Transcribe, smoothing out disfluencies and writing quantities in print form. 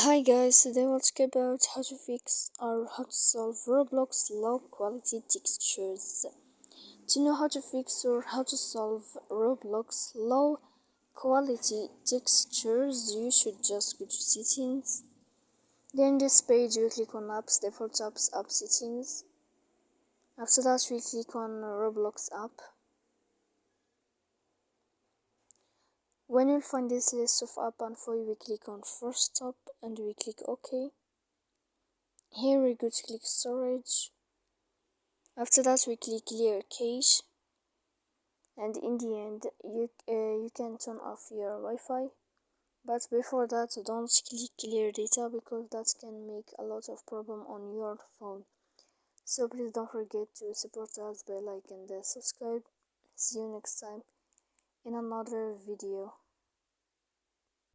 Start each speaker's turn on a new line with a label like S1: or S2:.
S1: Hi guys, today we'll talk about how to fix or how to solve Roblox low quality textures. To know how to fix or how to solve Roblox low quality textures, you should just go to settings. Then this page you click on apps, default apps, app settings. After that we click on Roblox app. When you'll find this list of app info, we click on first stop and we click OK. Here we go to click storage. After that we click clear cache, and in the end you can turn off your Wi-Fi, but before that don't click clear data because that can make a lot of problem on your phone. So please don't forget to support us by like and subscribe. See you next time in another video.